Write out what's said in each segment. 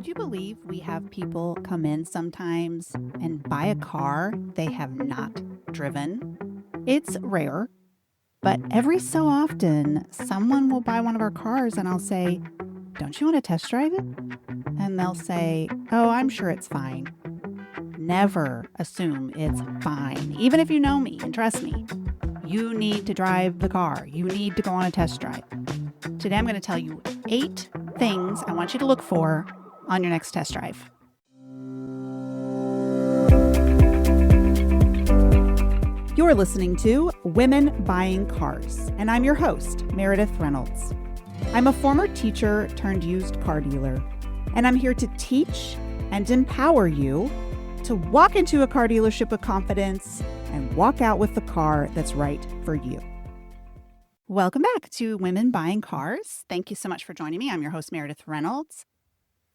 Would you believe we have people come in sometimes and buy a car they have not driven? It's rare, but every so often someone will buy one of our cars and I'll say, "Don't you want to test drive it?" And they'll say, "Oh, I'm sure it's fine." Never assume it's fine. Even if you know me and trust me, you need to drive the car. You need to go on a test drive. Today I'm going to tell you 8 things I want you to look for on your next test drive. You're listening to Women Buying Cars, and I'm your host, Meredith Reynolds. I'm a former teacher turned used car dealer, and I'm here to teach and empower you to walk into a car dealership with confidence and walk out with the car that's right for you. Welcome back to Women Buying Cars. Thank you so much for joining me. I'm your host, Meredith Reynolds.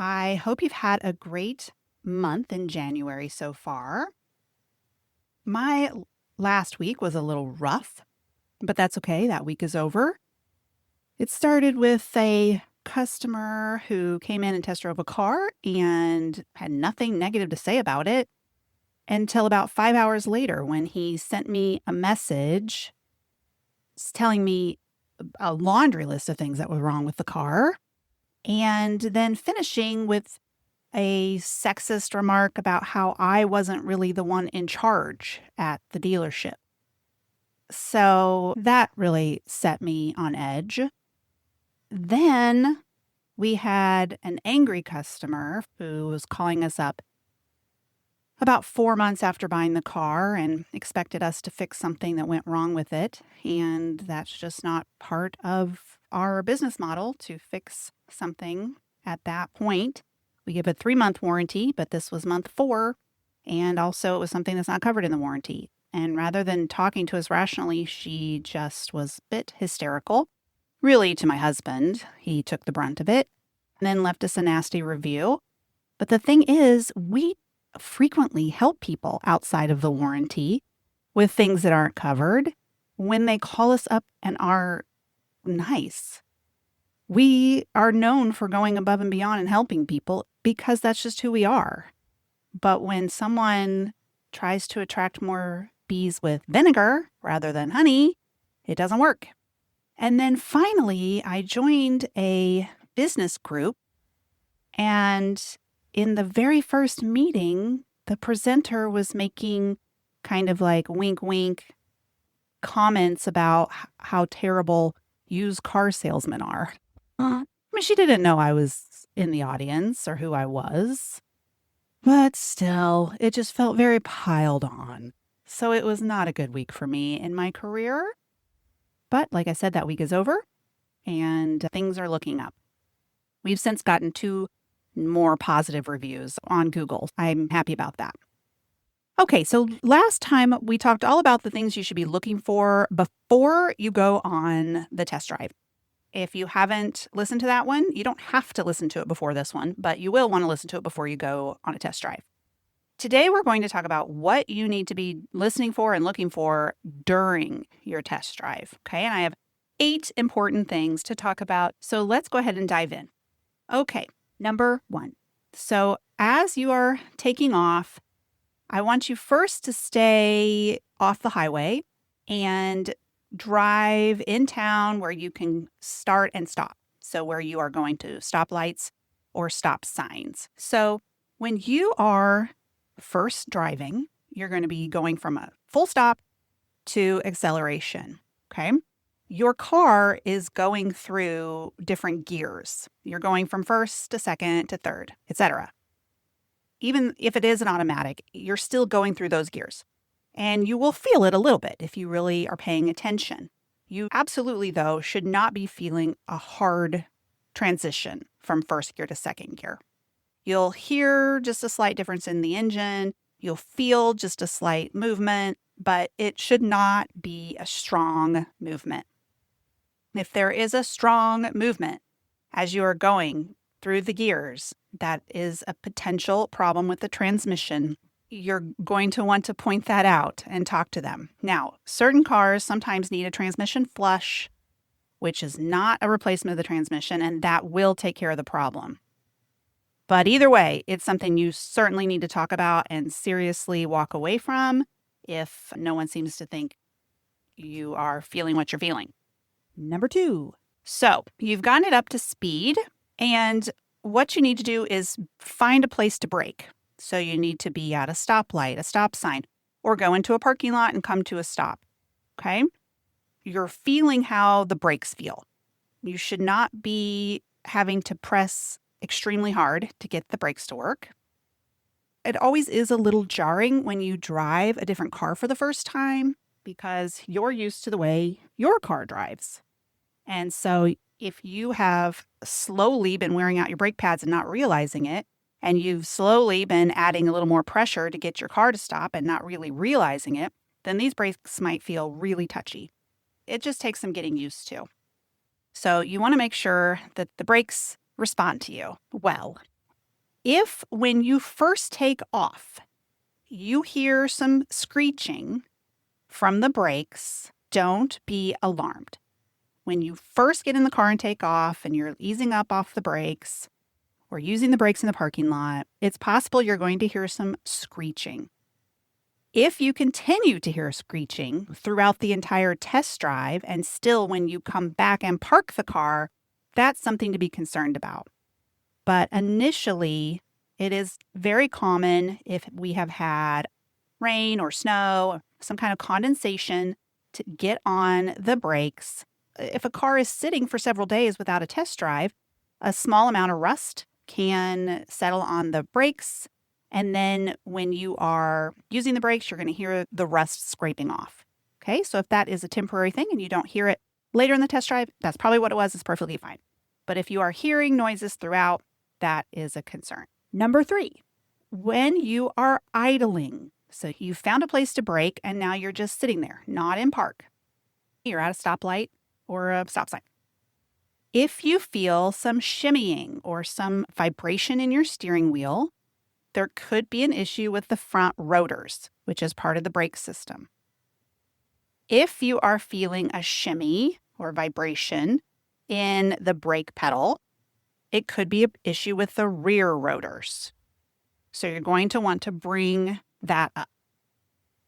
I hope you've had a great month in January so far. My last week was a little rough, but that's okay. That week is over. It started with a customer who came in and test drove a car and had nothing negative to say about it until about 5 hours later when he sent me a message telling me a laundry list of things that were wrong with the car, and then finishing with a sexist remark about how I wasn't really the one in charge at the dealership. So that really set me on edge. Then we had an angry customer who was calling us up about 4 months after buying the car and expected us to fix something that went wrong with it. And that's just not part of our business model to fix something at that point. We give a 3-month warranty, but this was month 4. And also it was something that's not covered in the warranty. And rather than talking to us rationally, she just was a bit hysterical. Really, to my husband, he took the brunt of it and then left us a nasty review. But the thing is, we frequently help people outside of the warranty with things that aren't covered when they call us up and are nice. We are known for going above and beyond and helping people because that's just who we are. But when someone tries to attract more bees with vinegar rather than honey, it doesn't work. And then finally, I joined a business group, and in the very first meeting, the presenter was making kind of like wink, wink comments about how terrible used car salesmen are. I mean, she didn't know I was in the audience or who I was, but still, it just felt very piled on. So it was not a good week for me in my career. But like I said, that week is over and things are looking up. We've since gotten 2 more positive reviews on Google. I'm happy about that. Okay, so last time we talked all about the things you should be looking for before you go on the test drive. If you haven't listened to that one, you don't have to listen to it before this one, but you will want to listen to it before you go on a test drive. Today, we're going to talk about what you need to be listening for and looking for during your test drive. Okay, and I have 8 important things to talk about. So let's go ahead and dive in. Okay, number 1. So as you are taking off, I want you first to stay off the highway and drive in town where you can start and stop. So where you are going to stoplights or stop signs. So when you are first driving, you're going to be going from a full stop to acceleration, okay? Your car is going through different gears. You're going from first to second to third, etc. Even if it is an automatic, you're still going through those gears. And you will feel it a little bit if you really are paying attention. You absolutely, though, should not be feeling a hard transition from first gear to second gear. You'll hear just a slight difference in the engine. You'll feel just a slight movement, but it should not be a strong movement. If there is a strong movement as you are going through the gears, that is a potential problem with the transmission. You're going to want to point that out and talk to them. Now, certain cars sometimes need a transmission flush, which is not a replacement of the transmission, and that will take care of the problem. But either way, it's something you certainly need to talk about and seriously walk away from if no one seems to think you are feeling what you're feeling. Number 2. So you've gotten it up to speed, and what you need to do is find a place to brake. So you need to be at a stoplight, a stop sign, or go into a parking lot and come to a stop. Okay? You're feeling how the brakes feel. You should not be having to press extremely hard to get the brakes to work. It always is a little jarring when you drive a different car for the first time because you're used to the way your car drives. And so if you have slowly been wearing out your brake pads and not realizing it, and you've slowly been adding a little more pressure to get your car to stop and not really realizing it, then these brakes might feel really touchy. It just takes some getting used to. So you want to make sure that the brakes respond to you well. If when you first take off, you hear some screeching from the brakes, don't be alarmed. When you first get in the car and take off and you're easing up off the brakes or using the brakes in the parking lot, it's possible you're going to hear some screeching. If you continue to hear screeching throughout the entire test drive and still when you come back and park the car, that's something to be concerned about. But initially, it is very common if we have had rain or snow, some kind of condensation to get on the brakes. If a car is sitting for several days without a test drive, a small amount of rust can settle on the brakes. And then when you are using the brakes, you're going to hear the rust scraping off. Okay, so if that is a temporary thing and you don't hear it later in the test drive, that's probably what it was. It's perfectly fine. But if you are hearing noises throughout, that is a concern. Number 3, when you are idling, so you found a place to brake and now you're just sitting there, not in park. You're at a stoplight or a stop sign. If you feel some shimmying or some vibration in your steering wheel, there could be an issue with the front rotors, which is part of the brake system. If you are feeling a shimmy or vibration in the brake pedal, it could be an issue with the rear rotors. So you're going to want to bring that up.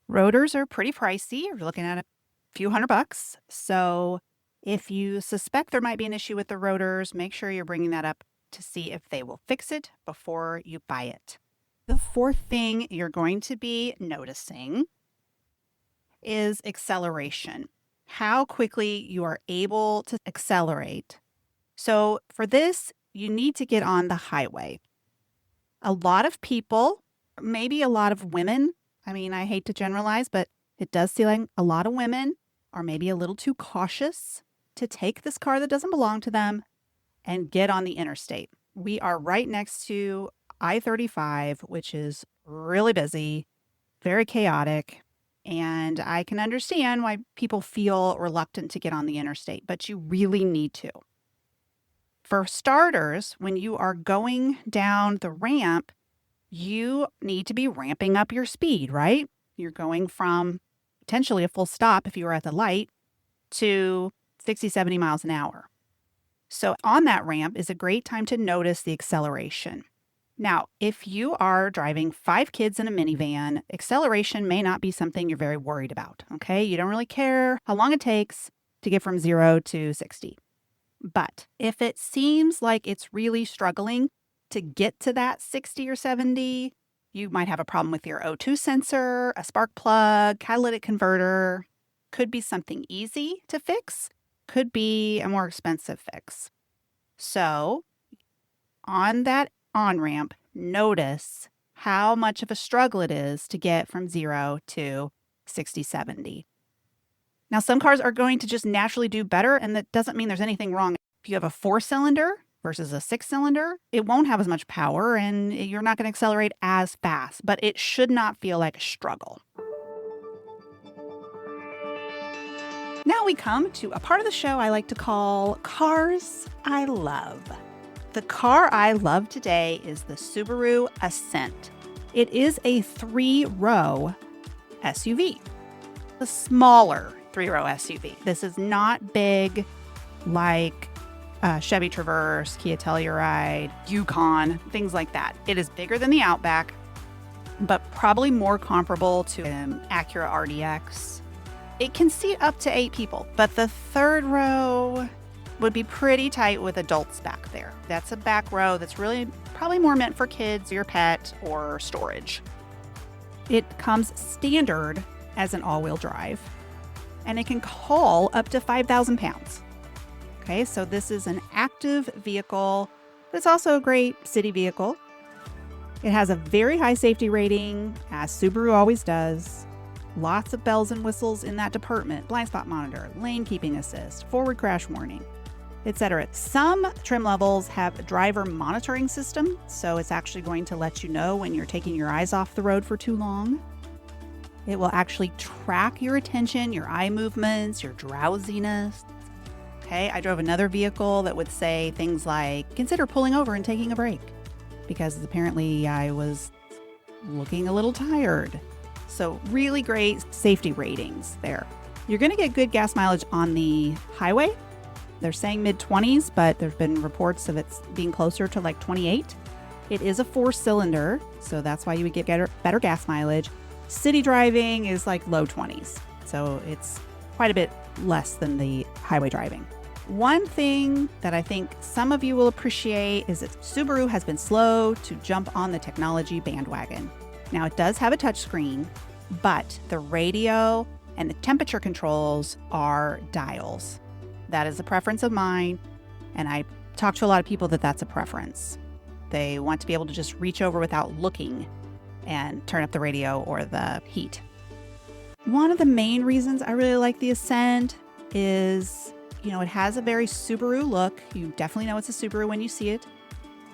Rotors are pretty pricey. You're looking at a few $100. So if you suspect there might be an issue with the rotors, make sure you're bringing that up to see if they will fix it before you buy it. The 4th thing you're going to be noticing is acceleration. How quickly you are able to accelerate. So for this, you need to get on the highway. A lot of people, maybe a lot of women, I hate to generalize, but it does seem like a lot of women are maybe a little too cautious to take this car that doesn't belong to them and get on the interstate. We are right next to I-35, which is really busy, very chaotic, and I can understand why people feel reluctant to get on the interstate, but you really need to. For starters, when you are going down the ramp, you need to be ramping up your speed, right? You're going from potentially a full stop if you were at the light to 60, 70 miles an hour. So on that ramp is a great time to notice the acceleration. Now, if you are driving 5 kids in a minivan, acceleration may not be something you're very worried about, okay? You don't really care how long it takes to get from 0 to 60. But if it seems like it's really struggling to get to that 60 or 70, you might have a problem with your O2 sensor, a spark plug, catalytic converter. Could be something easy to fix, could be a more expensive fix. So on that on-ramp, notice how much of a struggle it is to get from 0 to 60, 70. Now, some cars are going to just naturally do better, and that doesn't mean there's anything wrong. If you have a 4-cylinder versus a 6-cylinder, it won't have as much power, and you're not going to accelerate as fast, but it should not feel like a struggle. Now we come to a part of the show I like to call Cars I Love. The car I love today is the Subaru Ascent. It is a 3-row SUV, a smaller 3-row SUV. This is not big like Chevy Traverse, Kia Telluride, Yukon, things like that. It is bigger than the Outback, but probably more comparable to an Acura RDX. It can seat up to 8 people, but the third row would be pretty tight with adults back there. That's a back row that's really probably more meant for kids, your pet, or storage. It comes standard as an all-wheel drive, and it can haul up to 5,000 pounds. Okay, so this is an active vehicle, but it's also a great city vehicle. It has a very high safety rating, as Subaru always does. Lots of bells and whistles in that department. Blind spot monitor, lane keeping assist, forward crash warning, etc. Some trim levels have a driver monitoring system, so it's actually going to let you know when you're taking your eyes off the road for too long. It will actually track your attention, your eye movements, your drowsiness. Okay, I drove another vehicle that would say things like, consider pulling over and taking a break, because apparently I was looking a little tired. So really great safety ratings there. You're going to get good gas mileage on the highway. They're saying mid-20s, but there's been reports of it being closer to like 28. It is a 4-cylinder, so that's why you would get better gas mileage. City driving is like low 20s, so it's quite a bit less than the highway driving. One thing that I think some of you will appreciate is that Subaru has been slow to jump on the technology bandwagon. Now, it does have a touchscreen, but the radio and the temperature controls are dials. That is a preference of mine, and I talk to a lot of people that's a preference. They want to be able to just reach over without looking and turn up the radio or the heat. One of the main reasons I really like the Ascent is, it has a very Subaru look. You definitely know it's a Subaru when you see it,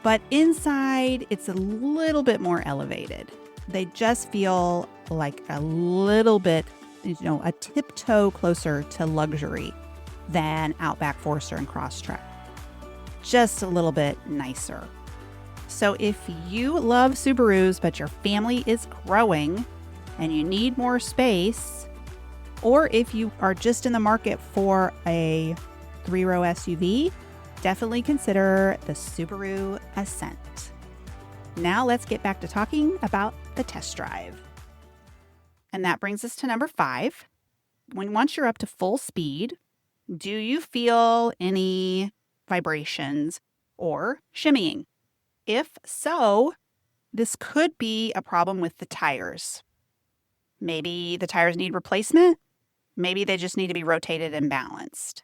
but inside it's a little bit more elevated. They just feel like a little bit, a tiptoe closer to luxury than Outback, Forester, and Crosstrek. Just a little bit nicer. So if you love Subarus, but your family is growing and you need more space, or if you are just in the market for a 3-row SUV, definitely consider the Subaru Ascent. Now let's get back to talking about the test drive. And that brings us to number 5. Once you're up to full speed, do you feel any vibrations or shimmying? If so, this could be a problem with the tires. Maybe the tires need replacement. Maybe they just need to be rotated and balanced.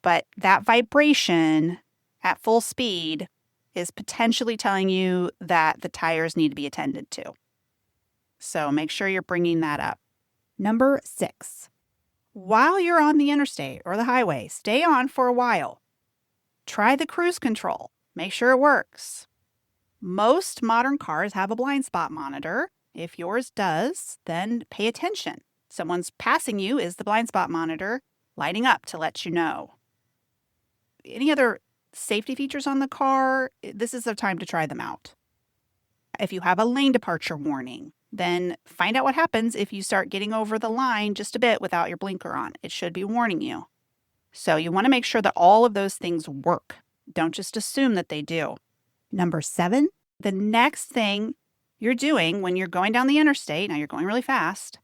But that vibration at full speed is potentially telling you that the tires need to be attended to. So make sure you're bringing that up. Number 6. While you're on the interstate or the highway, stay on for a while. Try the cruise control. Make sure it works. Most modern cars have a blind spot monitor. If yours does, then pay attention. Someone's passing you is the blind spot monitor lighting up to let you know. Any other safety features on the car? This is the time to try them out. If you have a lane departure warning, then find out what happens if you start getting over the line just a bit without your blinker on. It should be warning you. So you want to make sure that all of those things work. Don't just assume that they do. Number 7, the next thing you're doing when you're going down the interstate, now you're going really fast,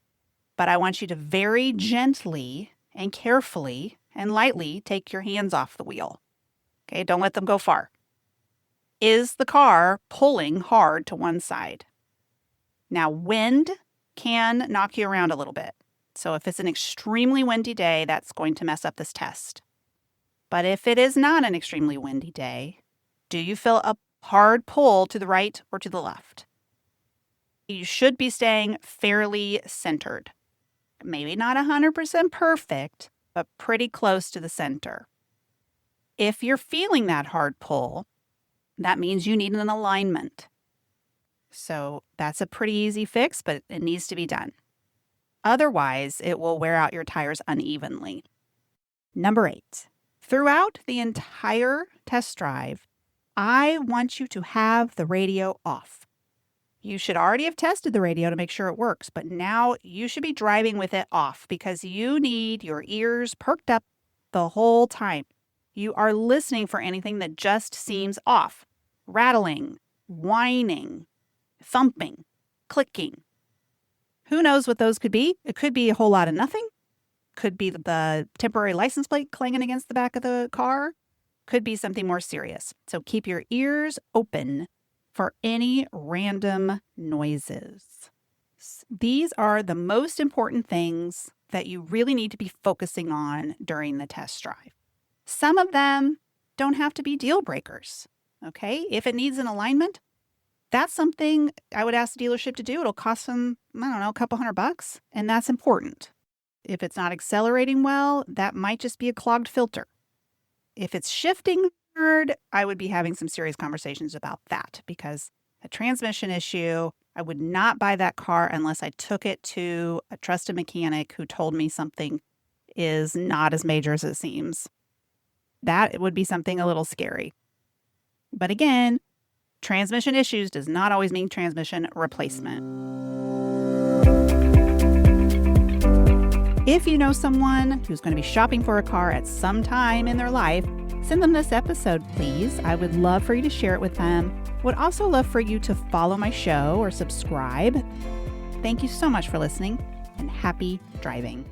but I want you to very gently and carefully and lightly take your hands off the wheel. Okay, don't let them go far. Is the car pulling hard to one side? Now, wind can knock you around a little bit. So if it's an extremely windy day, that's going to mess up this test. But if it is not an extremely windy day, do you feel a hard pull to the right or to the left? You should be staying fairly centered. Maybe not 100% perfect, but pretty close to the center. If you're feeling that hard pull, that means you need an alignment. So that's a pretty easy fix, but it needs to be done. Otherwise, it will wear out your tires unevenly. Number 8, throughout the entire test drive, I want you to have the radio off. You should already have tested the radio to make sure it works, but now you should be driving with it off because you need your ears perked up the whole time. You are listening for anything that just seems off. Rattling, whining, thumping, clicking. Who knows what those could be? It could be a whole lot of nothing. Could be the temporary license plate clanging against the back of the car. Could be something more serious. So keep your ears open for any random noises. These are the most important things that you really need to be focusing on during the test drive. Some of them don't have to be deal breakers. Okay? If it needs an alignment, that's something I would ask the dealership to do. It'll cost them, a couple $100, and that's important. If it's not accelerating well, that might just be a clogged filter. If it's shifting hard, I would be having some serious conversations about that, because a transmission issue, I would not buy that car unless I took it to a trusted mechanic who told me something is not as major as it seems. That would be something a little scary. But again, transmission issues does not always mean transmission replacement. If you know someone who's going to be shopping for a car at some time in their life, send them this episode, please. I would love for you to share it with them. Would also love for you to follow my show or subscribe. Thank you so much for listening, and happy driving.